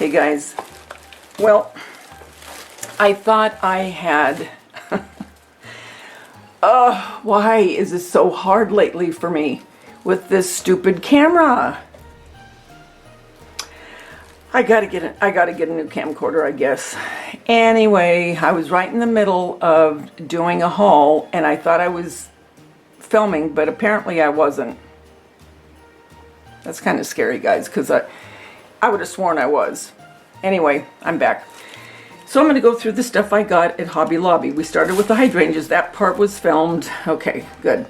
Okay, guys. Well, I thought I had... Oh, why is this so hard lately for me with this stupid camera? I gotta get a new camcorder, I guess. Anyway, I was right in the middle of doing a haul, and I thought I was filming, but apparently I wasn't. That's kind of scary, guys, because I would have sworn I was. Anyway, I'm back. So I'm going to go through the stuff I got at Hobby Lobby. We started with the hydrangeas. That part was filmed. Okay, good.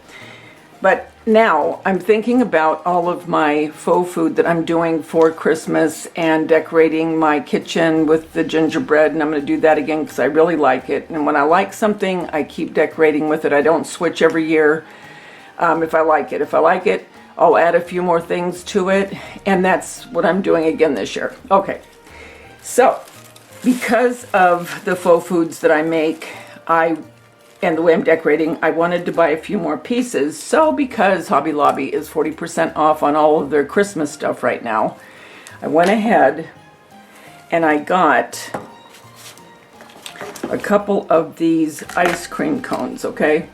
But now I'm thinking about all of my faux food that I'm doing for Christmas and decorating my kitchen with the gingerbread, and I'm going to do that again because I really like it. And when I like something, I keep decorating with it. I don't switch every year if I like it. If I like it, I'll add a few more things to it, and that's what I'm doing again this year. Okay, so because of the faux foods that I make, and the way I'm decorating, I wanted to buy a few more pieces. So because Hobby Lobby is 40% off on all of their Christmas stuff right now, I went ahead and I got a couple of these ice cream cones, okay?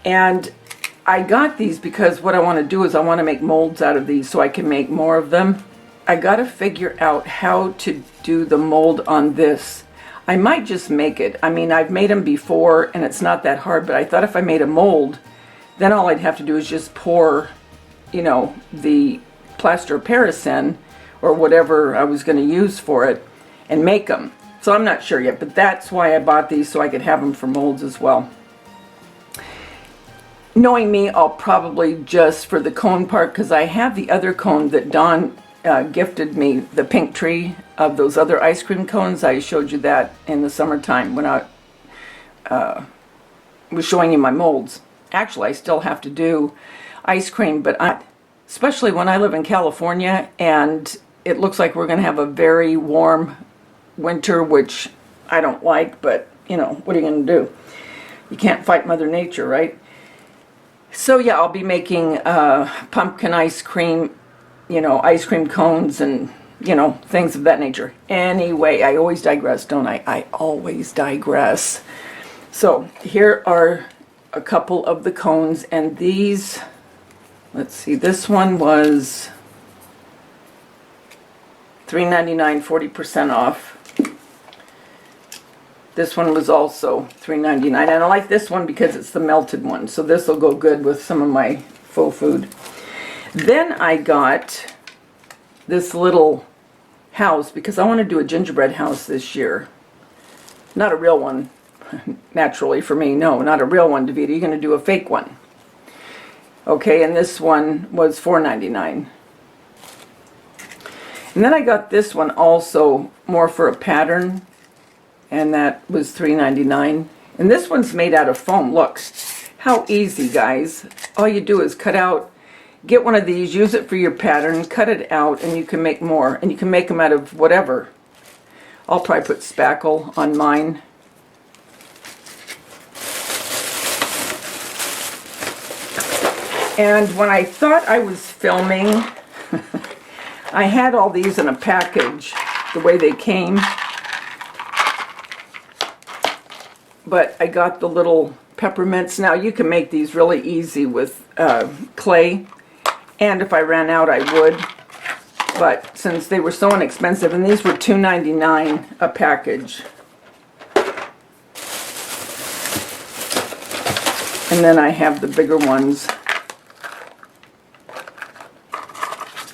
And I got these because what I want to do is I want to make molds out of these so I can make more of them. I got to figure out how to do the mold on this. I might just make it. I mean, I've made them before and it's not that hard, but I thought if I made a mold, then all I'd have to do is just pour, you know, the plaster of Paris in, or whatever I was going to use for it, and make them. So I'm not sure yet, but that's why I bought these, so I could have them for molds as well. Knowing me, I'll probably just, for the cone part, because I have the other cone that Dawn gifted me, the pink tree of those other ice cream cones. I showed you that in the summertime when I was showing you my molds. Actually, I still have to do ice cream, but especially when I live in California and it looks like we're going to have a very warm winter, which I don't like, but you know, what are you going to do? You can't fight Mother Nature, right? So yeah, I'll be making pumpkin ice cream, you know, ice cream cones and, you know, things of that nature. Anyway, I always digress, don't I? I always digress. So here are a couple of the cones, and these, let's see, this one was $3.99, 40% off. This one was also $3.99, and I like this one because it's the melted one, so this will go good with some of my faux food. Then I got this little house because I want to do a gingerbread house this year. Not a real one, naturally for me. No, not a real one, Daveda. You're going to do a fake one. Okay, and this one was $4.99. And then I got this one also more for a pattern, and that was $3.99. And this one's made out of foam. Look, how easy, guys. All you do is cut out, get one of these, use it for your pattern, cut it out, and you can make more. And you can make them out of whatever. I'll probably put spackle on mine. And when I thought I was filming, I had all these in a package, the way they came. But I got the little peppermints. Now you can make these really easy with clay. And if I ran out, I would. But since they were so inexpensive, and these were $2.99 a package. And then I have the bigger ones.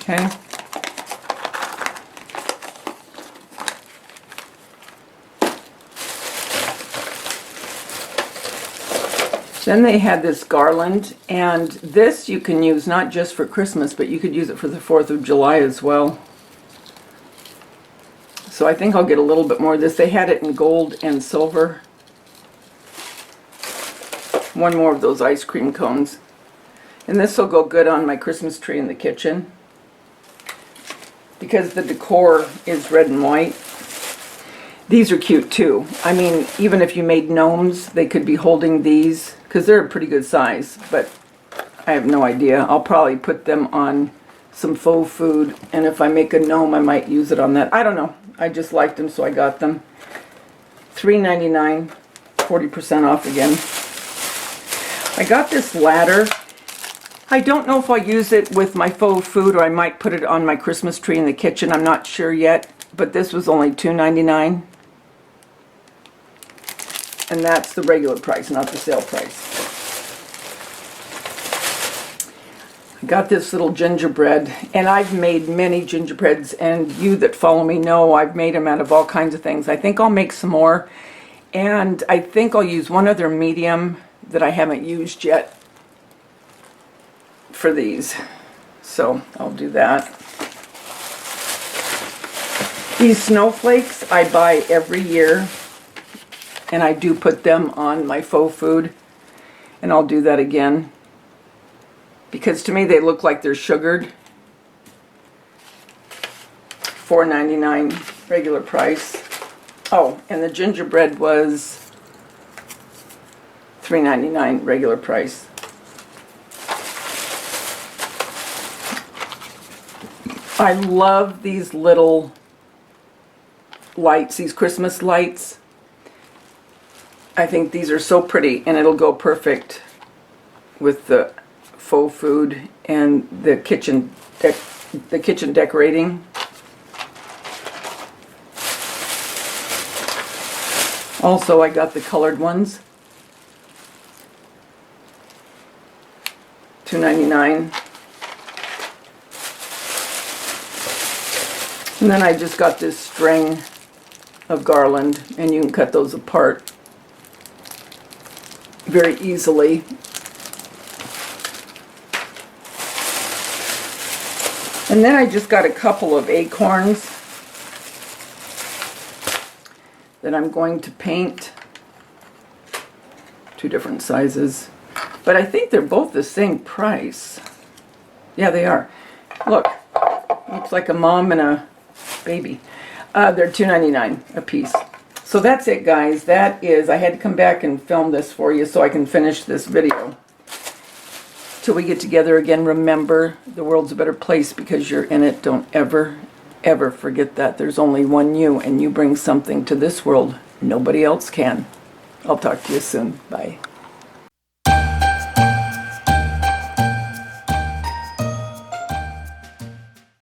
Okay. Then they had this garland, and this you can use not just for Christmas, but you could use it for the 4th of July as well. So I think I'll get a little bit more of this. They had it in gold and silver. One more of those ice cream cones. And this will go good on my Christmas tree in the kitchen, because the decor is red and white. These are cute too. I mean, even if you made gnomes, they could be holding these, because they're a pretty good size, but I have no idea. I'll probably put them on some faux food, and if I make a gnome, I might use it on that. I don't know. I just liked them, so I got them. $3.99, 40% off again. I got this ladder. I don't know if I'll use it with my faux food, or I might put it on my Christmas tree in the kitchen. I'm not sure yet, but this was only $2.99. And that's the regular price, not the sale price. I got this little gingerbread, and I've made many gingerbreads, and you that follow me know I've made them out of all kinds of things. I think I'll make some more, and I think I'll use one other medium that I haven't used yet for these. So I'll do that. These snowflakes I buy every year, and I do put them on my faux food, and I'll do that again because to me they look like they're sugared. $4.99 regular price. Oh, and the gingerbread was $3.99 regular price. I love these little lights, these Christmas lights. I think these are so pretty, and it'll go perfect with the faux food and the kitchen decorating. Also, I got the colored ones. $2.99. And then I just got this string of Garland, and you can cut those apart very easily. And then I just got a couple of acorns that I'm going to paint. Two different sizes. But I think they're both the same price. Yeah, they are. Look, looks like a mom and a baby. They're $2.99 a piece. So that's it, guys. That is, I had to come back and film this for you so I can finish this video. Till we get together again, remember, the world's a better place because you're in it. Don't ever, ever forget that. There's only one you, and you bring something to this world nobody else can. I'll talk to you soon. Bye.